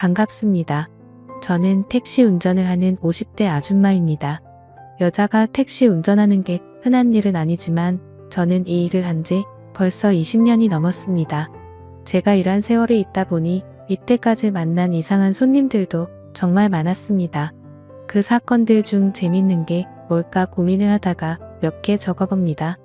반갑습니다. 저는 택시 운전을 하는 50대 아줌마입니다. 여자가 택시 운전하는 게 흔한 일은 아니지만 저는 이 일을 한 지 벌써 20년이 넘었습니다. 제가 일한 세월이 있다 보니 이때까지 만난 이상한 손님들도 정말 많았습니다. 그 사건들 중 재밌는 게 뭘까 고민을 하다가 몇 개 적어봅니다.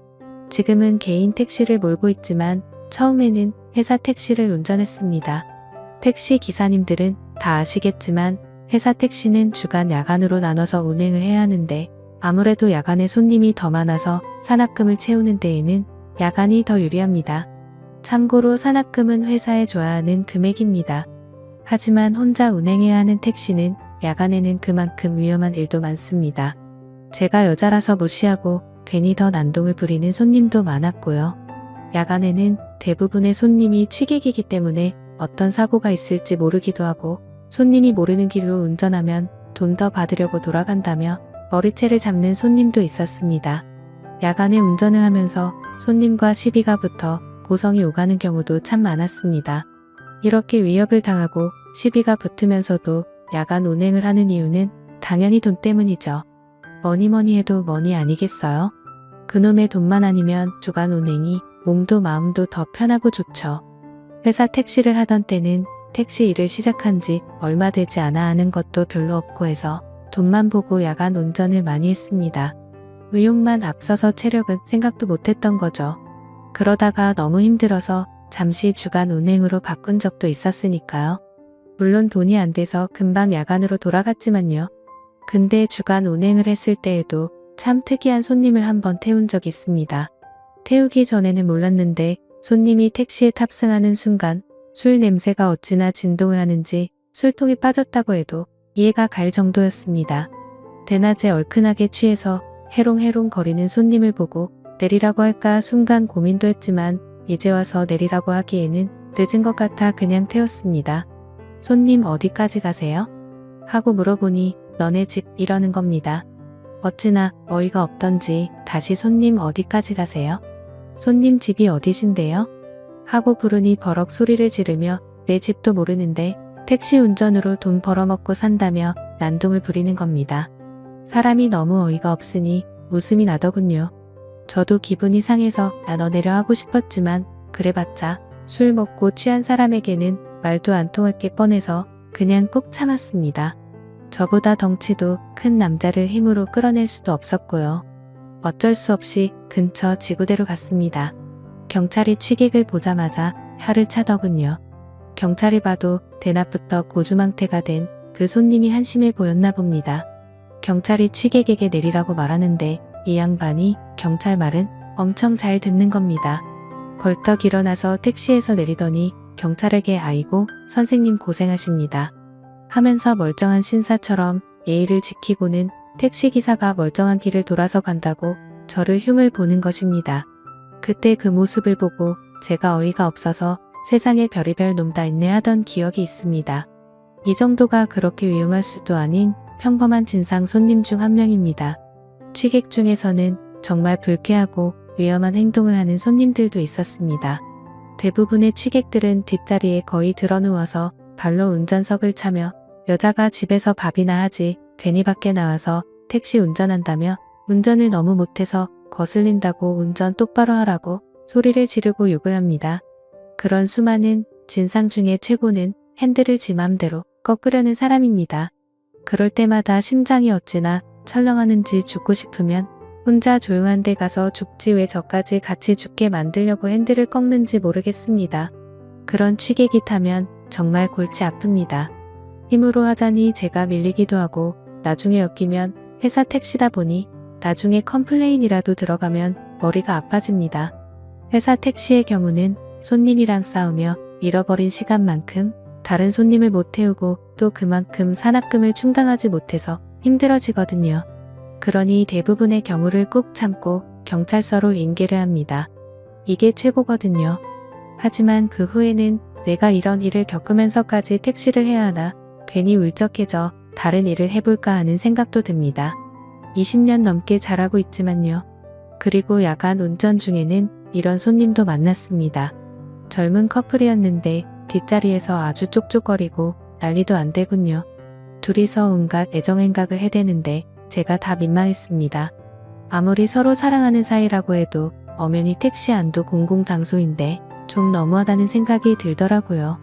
지금은 개인 택시를 몰고 있지만 처음에는 회사 택시를 운전했습니다. 택시 기사님들은 다 아시겠지만 회사 택시는 주간 야간으로 나눠서 운행을 해야 하는데 아무래도 야간에 손님이 더 많아서 산악금을 채우는 데에는 야간이 더 유리합니다. 참고로 산악금은 회사에 줘야 하는 금액입니다. 하지만 혼자 운행해야 하는 택시는 야간에는 그만큼 위험한 일도 많습니다. 제가 여자라서 무시하고 괜히 더 난동을 부리는 손님도 많았고요. 야간에는 대부분의 손님이 취객이기 때문에 어떤 사고가 있을지 모르기도 하고 손님이 모르는 길로 운전하면 돈 더 받으려고 돌아간다며 머리채를 잡는 손님도 있었습니다. 야간에 운전을 하면서 손님과 시비가 붙어 고성이 오가는 경우도 참 많았습니다. 이렇게 위협을 당하고 시비가 붙으면서도 야간 운행을 하는 이유는 당연히 돈 때문이죠. 뭐니 해도 머니 아니겠어요? 그놈의 돈만 아니면 주간 운행이 몸도 마음도 더 편하고 좋죠. 회사 택시를 하던 때는 택시 일을 시작한 지 얼마 되지 않아 하는 것도 별로 없고 해서 돈만 보고 야간 운전을 많이 했습니다. 의욕만 앞서서 체력은 생각도 못했던 거죠. 그러다가 너무 힘들어서 잠시 주간 운행으로 바꾼 적도 있었으니까요. 물론 돈이 안 돼서 금방 야간으로 돌아갔지만요. 근데 주간 운행을 했을 때에도 참 특이한 손님을 한번 태운 적이 있습니다. 태우기 전에는 몰랐는데 손님이 택시에 탑승하는 순간 술 냄새가 어찌나 진동을 하는지 술통이 빠졌다고 해도 이해가 갈 정도였습니다. 대낮에 얼큰하게 취해서 해롱해롱 거리는 손님을 보고 내리라고 할까 순간 고민도 했지만 이제 와서 내리라고 하기에는 늦은 것 같아 그냥 태웠습니다. 손님 어디까지 가세요? 하고 물어보니 너네 집 이러는 겁니다. 어찌나 어이가 없던지 다시 손님 어디까지 가세요? 손님 집이 어디신데요? 하고 부르니 버럭 소리를 지르며 내 집도 모르는데 택시 운전으로 돈 벌어먹고 산다며 난동을 부리는 겁니다. 사람이 너무 어이가 없으니 웃음이 나더군요. 저도 기분이 상해서 너 내려 하고 싶었지만 그래봤자 술 먹고 취한 사람에게는 말도 안 통할 게 뻔해서 그냥 꾹 참았습니다. 저보다 덩치도 큰 남자를 힘으로 끌어낼 수도 없었고요. 어쩔 수 없이 근처 지구대로 갔습니다. 경찰이 취객을 보자마자 혀를 차더군요. 경찰이 봐도 대낮부터 고주망태가 된 그 손님이 한심해 보였나 봅니다. 경찰이 취객에게 내리라고 말하는데 이 양반이 경찰 말은 엄청 잘 듣는 겁니다. 벌떡 일어나서 택시에서 내리더니 경찰에게 아이고 선생님 고생하십니다 하면서 멀쩡한 신사처럼 예의를 지키고는 택시기사가 멀쩡한 길을 돌아서 간다고 저를 흉을 보는 것입니다. 그때 그 모습을 보고 제가 어이가 없어서 세상에 별의별 놈 다 있네 하던 기억이 있습니다. 이 정도가 그렇게 위험할 수도 아닌 평범한 진상 손님 중 한 명입니다. 취객 중에서는 정말 불쾌하고 위험한 행동을 하는 손님들도 있었습니다. 대부분의 취객들은 뒷자리에 거의 드러누워서 발로 운전석을 차며 여자가 집에서 밥이나 하지 괜히 밖에 나와서 택시 운전한다며 운전을 너무 못해서 거슬린다고 운전 똑바로 하라고 소리를 지르고 욕을 합니다. 그런 수많은 진상 중에 최고는 핸들을 지 맘대로 꺾으려는 사람입니다. 그럴 때마다 심장이 어찌나 철렁하는지 죽고 싶으면 혼자 조용한 데 가서 죽지 왜 저까지 같이 죽게 만들려고 핸들을 꺾는지 모르겠습니다. 그런 취객이 타면 정말 골치 아픕니다. 힘으로 하자니 제가 밀리기도 하고 나중에 엮이면 회사 택시다 보니 나중에 컴플레인이라도 들어가면 머리가 아파집니다. 회사 택시의 경우는 손님이랑 싸우며 잃어버린 시간만큼 다른 손님을 못 태우고 또 그만큼 산악금을 충당하지 못해서 힘들어지거든요. 그러니 대부분의 경우를 꾹 참고 경찰서로 인계를 합니다. 이게 최고거든요. 하지만 그 후에는 내가 이런 일을 겪으면서까지 택시를 해야 하나 괜히 울적해져 다른 일을 해볼까 하는 생각도 듭니다. 20년 넘게 잘하고 있지만요. 그리고 야간 운전 중에는 이런 손님도 만났습니다. 젊은 커플이었는데 뒷자리에서 아주 쪽쪽거리고 난리도 안 되군요. 둘이서 온갖 애정행각을 해대는데 제가 다 민망했습니다. 아무리 서로 사랑하는 사이라고 해도 엄연히 택시 안도 공공장소인데 좀 너무하다는 생각이 들더라고요.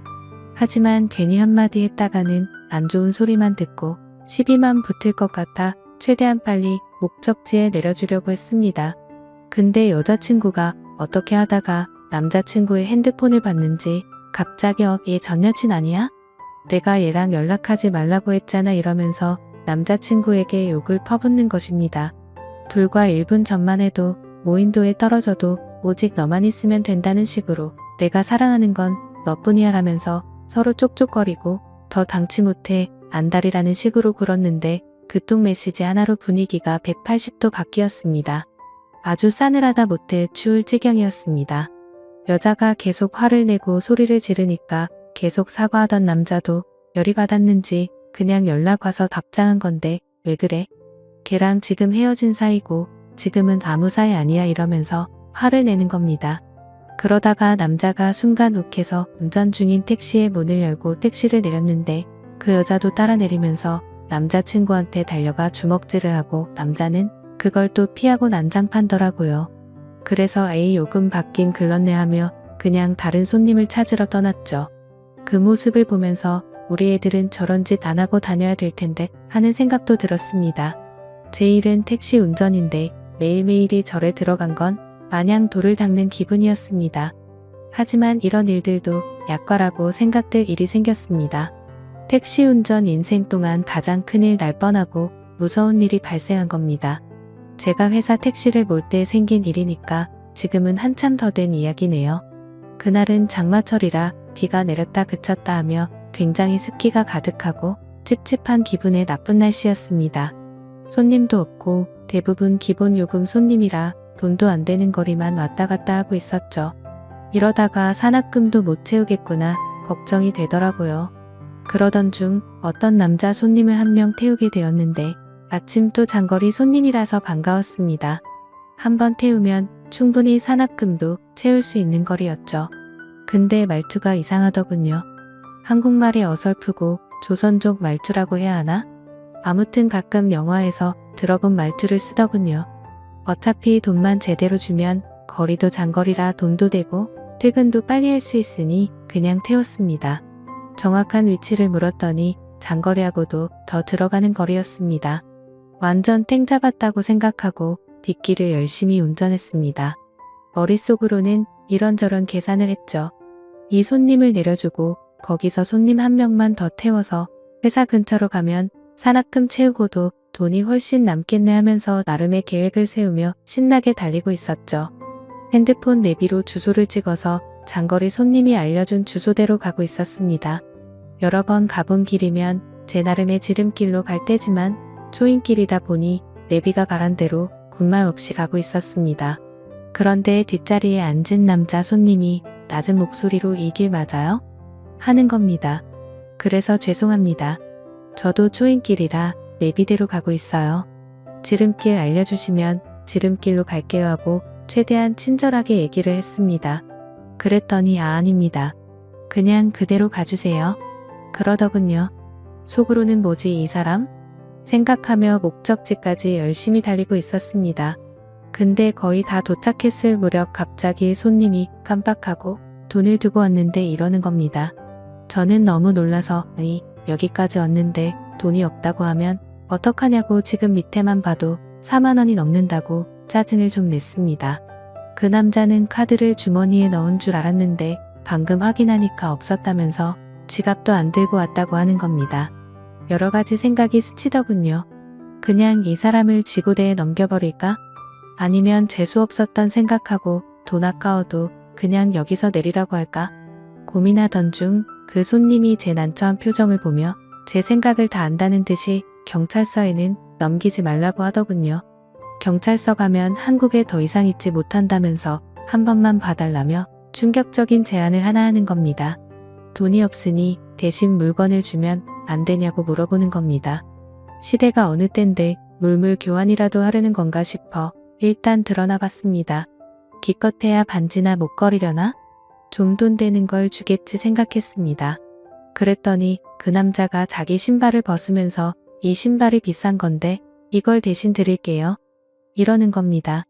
하지만 괜히 한마디 했다가는 안 좋은 소리만 듣고 시비만 붙을 것 같아 최대한 빨리 목적지에 내려주려고 했습니다. 근데 여자친구가 어떻게 하다가 남자친구의 핸드폰을 봤는지 갑자기 얘 전 여친 아니야? 내가 얘랑 연락하지 말라고 했잖아 이러면서 남자친구에게 욕을 퍼붓는 것입니다. 불과 1분 전만 해도 모인도에 떨어져도 오직 너만 있으면 된다는 식으로 내가 사랑하는 건 너뿐이야 라면서 서로 쪽쪽거리고 더 당치 못해 안달이라는 식으로 굴었는데 그쪽 메시지 하나로 분위기가 180도 바뀌었습니다. 아주 싸늘하다 못해 추울 지경이었습니다. 여자가 계속 화를 내고 소리를 지르니까 계속 사과하던 남자도 열이 받았는지 그냥 연락 와서 답장한 건데 왜 그래? 걔랑 지금 헤어진 사이고 지금은 아무 사이 아니야 이러면서 화를 내는 겁니다. 그러다가 남자가 순간 욱해서 운전 중인 택시의 문을 열고 택시를 내렸는데 그 여자도 따라 내리면서 남자친구한테 달려가 주먹질을 하고 남자는 그걸 또 피하고 난장판더라고요. 그래서 에이 요금 받긴 글렀네 하며 그냥 다른 손님을 찾으러 떠났죠. 그 모습을 보면서 우리 애들은 저런 짓 안 하고 다녀야 될 텐데 하는 생각도 들었습니다. 제 일은 택시 운전인데 매일매일이 절에 들어간 건 마냥 돌을 닦는 기분이었습니다. 하지만 이런 일들도 약과라고 생각될 일이 생겼습니다. 택시 운전 인생 동안 가장 큰일 날 뻔하고 무서운 일이 발생한 겁니다. 제가 회사 택시를 몰 때 생긴 일이니까 지금은 한참 더 된 이야기네요. 그날은 장마철이라 비가 내렸다 그쳤다 하며 굉장히 습기가 가득하고 찝찝한 기분의 나쁜 날씨였습니다. 손님도 없고 대부분 기본 요금 손님이라 돈도 안 되는 거리만 왔다 갔다 하고 있었죠. 이러다가 산악금도 못 채우겠구나 걱정이 되더라고요. 그러던 중 어떤 남자 손님을 한 명 태우게 되었는데 마침 또 장거리 손님이라서 반가웠습니다. 한번 태우면 충분히 산악금도 채울 수 있는 거리였죠. 근데 말투가 이상하더군요. 한국말이 어설프고 조선족 말투라고 해야 하나? 아무튼 가끔 영화에서 들어본 말투를 쓰더군요. 어차피 돈만 제대로 주면 거리도 장거리라 돈도 되고 퇴근도 빨리 할 수 있으니 그냥 태웠습니다. 정확한 위치를 물었더니 장거리하고도 더 들어가는 거리였습니다. 완전 땡 잡았다고 생각하고 빗길을 열심히 운전했습니다. 머릿속으로는 이런저런 계산을 했죠. 이 손님을 내려주고 거기서 손님 한 명만 더 태워서 회사 근처로 가면 산악금 채우고도 돈이 훨씬 남겠네 하면서 나름의 계획을 세우며 신나게 달리고 있었죠. 핸드폰 내비로 주소를 찍어서 장거리 손님이 알려준 주소대로 가고 있었습니다. 여러 번 가본 길이면 제 나름의 지름길로 갈 때지만 초인길이다 보니 내비가 가란 대로 군말 없이 가고 있었습니다. 그런데 뒷자리에 앉은 남자 손님이 낮은 목소리로 이 길 맞아요? 하는 겁니다. 그래서 죄송합니다. 저도 초인길이라 내비대로 가고 있어요. 지름길 알려주시면 지름길로 갈게요 하고 최대한 친절하게 얘기를 했습니다. 그랬더니 아닙니다. 그냥 그대로 가주세요. 그러더군요. 속으로는 뭐지 이 사람? 생각하며 목적지까지 열심히 달리고 있었습니다. 근데 거의 다 도착했을 무렵 갑자기 손님이 깜빡하고 돈을 두고 왔는데 이러는 겁니다. 저는 너무 놀라서 여기까지 왔는데 돈이 없다고 하면 어떡하냐고 지금 밑에만 봐도 4만 원이 넘는다고 짜증을 좀 냈습니다. 그 남자는 카드를 주머니에 넣은 줄 알았는데 방금 확인하니까 없었다면서 지갑도 안 들고 왔다고 하는 겁니다. 여러 가지 생각이 스치더군요. 그냥 이 사람을 지구대에 넘겨버릴까? 아니면 재수없었던 생각하고 돈 아까워도 그냥 여기서 내리라고 할까? 고민하던 중 그 손님이 제 난처한 표정을 보며 제 생각을 다 안다는 듯이 경찰서에는 넘기지 말라고 하더군요. 경찰서 가면 한국에 더 이상 있지 못한다면서 한 번만 봐달라며 충격적인 제안을 하나 하는 겁니다. 돈이 없으니 대신 물건을 주면 안 되냐고 물어보는 겁니다. 시대가 어느 땐데 물물 교환이라도 하려는 건가 싶어 일단 드러나 봤습니다. 기껏해야 반지나 목걸이려나? 좀 돈 되는 걸 주겠지 생각했습니다. 그랬더니 그 남자가 자기 신발을 벗으면서 이 신발이 비싼 건데 이걸 대신 드릴게요. 이러는 겁니다.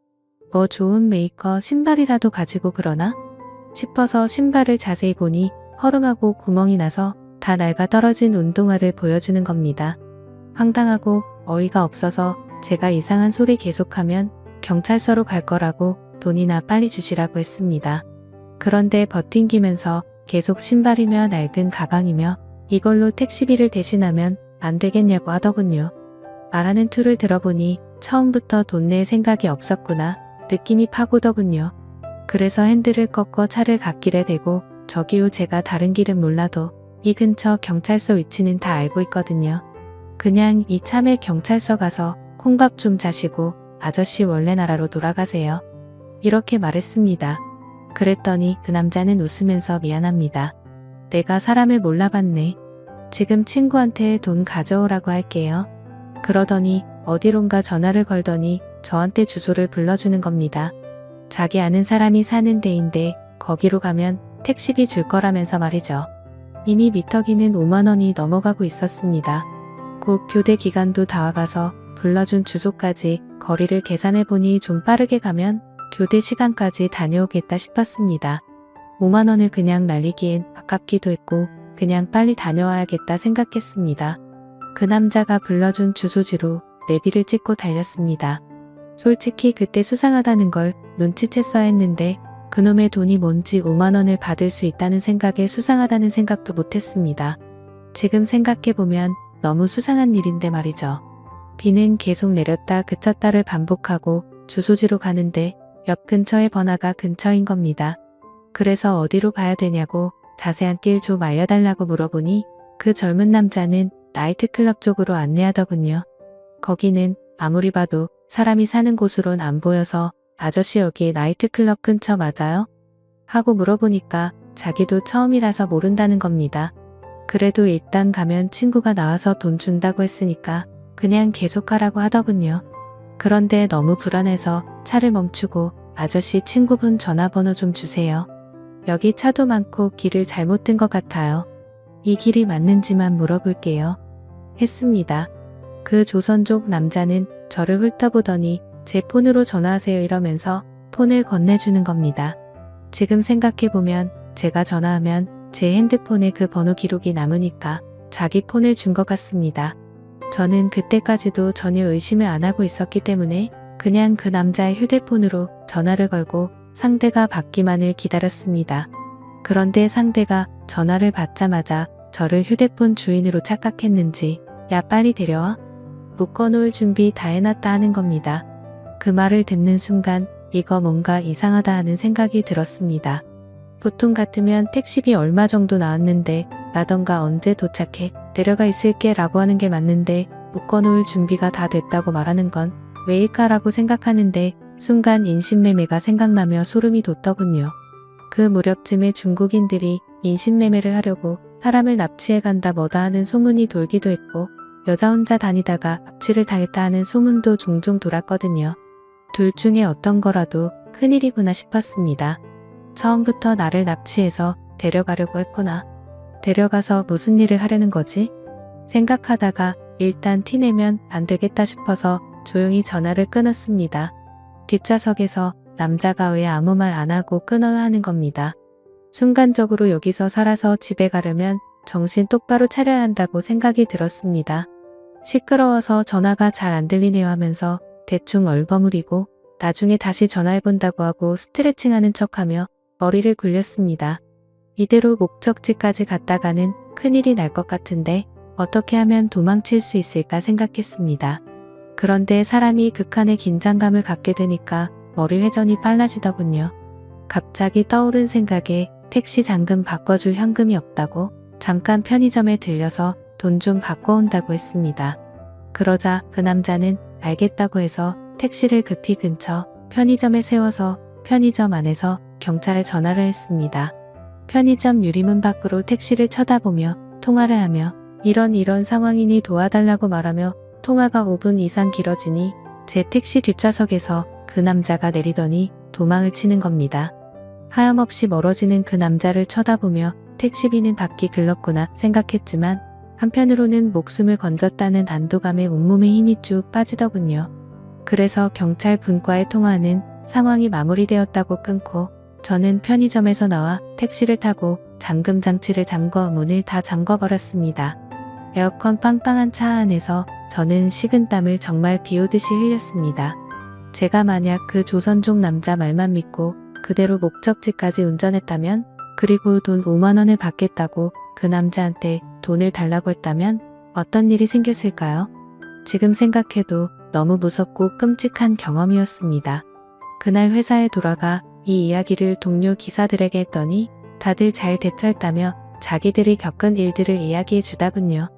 뭐 좋은 메이커 신발이라도 가지고 그러나 싶어서 신발을 자세히 보니 허름하고 구멍이 나서 다 낡아 떨어진 운동화를 보여주는 겁니다. 황당하고 어이가 없어서 제가 이상한 소리 계속하면 경찰서로 갈 거라고 돈이나 빨리 주시라고 했습니다. 그런데 버팅기면서 계속 신발이며 낡은 가방이며 이걸로 택시비를 대신하면 안 되겠냐고 하더군요. 말하는 투를 들어보니 처음부터 돈 낼 생각이 없었구나 느낌이 팍 오더군요. 그래서 핸들을 꺾어 차를 갓길에 대고 저기요 제가 다른 길은 몰라도 이 근처 경찰서 위치는 다 알고 있거든요. 그냥 이참에 경찰서 가서 콩밥 좀 자시고 아저씨 원래 나라로 돌아가세요. 이렇게 말했습니다. 그랬더니 그 남자는 웃으면서 미안합니다. 내가 사람을 몰라봤네. 지금 친구한테 돈 가져오라고 할게요. 그러더니 어디론가 전화를 걸더니 저한테 주소를 불러주는 겁니다. 자기 아는 사람이 사는 데인데 거기로 가면 택시비 줄 거라면서 말이죠. 이미 미터기는 5만 원이 넘어가고 있었습니다. 곧 교대 기간도 다 와가서 불러준 주소까지 거리를 계산해보니 좀 빠르게 가면 교대 시간까지 다녀오겠다 싶었습니다. 5만 원을 그냥 날리기엔 아깝기도 했고 그냥 빨리 다녀와야겠다 생각했습니다. 그 남자가 불러준 주소지로 내비를 찍고 달렸습니다. 솔직히 그때 수상하다는 걸 눈치챘어야 했는데 그놈의 돈이 뭔지 5만 원을 받을 수 있다는 생각에 수상하다는 생각도 못했습니다. 지금 생각해보면 너무 수상한 일인데 말이죠. 비는 계속 내렸다 그쳤다를 반복하고 주소지로 가는데 옆 근처의 번화가 근처인 겁니다. 그래서 어디로 가야 되냐고 자세한 길 좀 알려달라고 물어보니 그 젊은 남자는 나이트클럽 쪽으로 안내하더군요. 거기는 아무리 봐도 사람이 사는 곳으론 안 보여서 아저씨 여기 나이트클럽 근처 맞아요? 하고 물어보니까 자기도 처음이라서 모른다는 겁니다. 그래도 일단 가면 친구가 나와서 돈 준다고 했으니까 그냥 계속 가라고 하더군요. 그런데 너무 불안해서 차를 멈추고 아저씨 친구분 전화번호 좀 주세요. 여기 차도 많고 길을 잘못 든 것 같아요. 이 길이 맞는지만 물어볼게요. 했습니다. 그 조선족 남자는 저를 훑어보더니 제 폰으로 전화하세요 이러면서 폰을 건네주는 겁니다. 지금 생각해보면 제가 전화하면 제 핸드폰에 그 번호 기록이 남으니까 자기 폰을 준 것 같습니다. 저는 그때까지도 전혀 의심을 안 하고 있었기 때문에 그냥 그 남자의 휴대폰으로 전화를 걸고 상대가 받기만을 기다렸습니다. 그런데 상대가 전화를 받자마자 저를 휴대폰 주인으로 착각했는지 야 빨리 데려와? 묶어놓을 준비 다 해놨다 하는 겁니다. 그 말을 듣는 순간 이거 뭔가 이상하다 하는 생각이 들었습니다. 보통 같으면 택시비 얼마 정도 나왔는데 라던가 언제 도착해 데려가 있을게 라고 하는 게 맞는데 묶어놓을 준비가 다 됐다고 말하는 건 왜일까라고 생각하는데 순간 인신매매가 생각나며 소름이 돋더군요. 그 무렵쯤에 중국인들이 인신매매를 하려고 사람을 납치해 간다 뭐다 하는 소문이 돌기도 했고 여자 혼자 다니다가 납치를 당했다 하는 소문도 종종 돌았거든요. 둘 중에 어떤 거라도 큰일이구나 싶었습니다. 처음부터 나를 납치해서 데려가려고 했구나. 데려가서 무슨 일을 하려는 거지? 생각하다가 일단 티내면 안 되겠다 싶어서 조용히 전화를 끊었습니다. 뒷좌석에서 남자가 왜 아무 말 안 하고 끊어야 하는 겁니다. 순간적으로 여기서 살아서 집에 가려면 정신 똑바로 차려야 한다고 생각이 들었습니다. 시끄러워서 전화가 잘 안 들리네요 하면서 대충 얼버무리고 나중에 다시 전화해본다고 하고 스트레칭하는 척하며 머리를 굴렸습니다. 이대로 목적지까지 갔다가는 큰일이 날 것 같은데 어떻게 하면 도망칠 수 있을까 생각했습니다. 그런데 사람이 극한의 긴장감을 갖게 되니까 머리 회전이 빨라지더군요. 갑자기 떠오른 생각에 택시 잔금 바꿔줄 현금이 없다고 잠깐 편의점에 들려서 돈 좀 갖고 온다고 했습니다. 그러자 그 남자는 알겠다고 해서 택시를 급히 근처 편의점에 세워서 편의점 안에서 경찰에 전화를 했습니다. 편의점 유리문 밖으로 택시를 쳐다보며 통화를 하며 이런 상황이니 도와달라고 말하며 통화가 5분 이상 길어지니 제 택시 뒷좌석에서 그 남자가 내리더니 도망을 치는 겁니다. 하염없이 멀어지는 그 남자를 쳐다보며 택시비는 받기 글렀구나 생각했지만 한편으로는 목숨을 건졌다는 안도감에 온몸에 힘이 쭉 빠지더군요. 그래서 경찰 분과의 통화는 상황이 마무리되었다고 끊고 저는 편의점에서 나와 택시를 타고 잠금 장치를 잠궈 문을 다 잠궈버렸습니다. 에어컨 빵빵한 차 안에서 저는 식은땀을 정말 비오듯이 흘렸습니다. 제가 만약 그 조선족 남자 말만 믿고 그대로 목적지까지 운전했다면, 그리고 돈 5만 원을 받겠다고 그 남자한테 돈을 달라고 했다면 어떤 일이 생겼을까요? 지금 생각해도 너무 무섭고 끔찍한 경험이었습니다. 그날 회사에 돌아가 이 이야기를 동료 기사들에게 했더니 다들 잘 대처했다며 자기들이 겪은 일들을 이야기해 주다군요.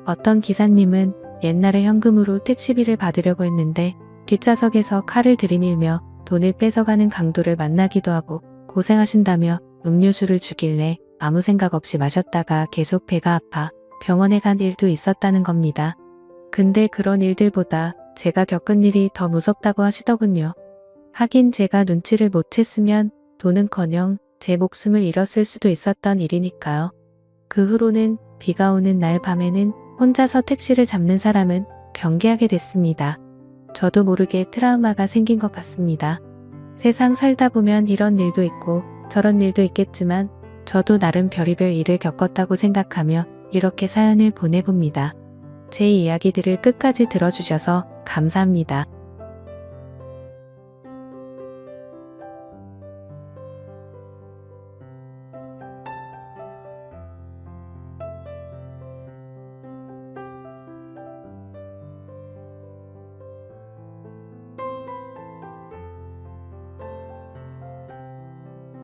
어떤 기사님은 옛날에 현금으로 택시비를 받으려고 했는데 뒷좌석에서 칼을 들이밀며 돈을 뺏어가는 강도를 만나기도 하고 고생하신다며 음료수를 주길래 아무 생각 없이 마셨다가 계속 배가 아파 병원에 간 일도 있었다는 겁니다. 근데 그런 일들보다 제가 겪은 일이 더 무섭다고 하시더군요. 하긴 제가 눈치를 못 챘으면 돈은커녕 제 목숨을 잃었을 수도 있었던 일이니까요. 그 후로는 비가 오는 날 밤에는 혼자서 택시를 잡는 사람은 경계하게 됐습니다. 저도 모르게 트라우마가 생긴 것 같습니다. 세상 살다 보면 이런 일도 있고 저런 일도 있겠지만 저도 나름 별의별 일을 겪었다고 생각하며 이렇게 사연을 보내봅니다. 제 이야기들을 끝까지 들어주셔서 감사합니다.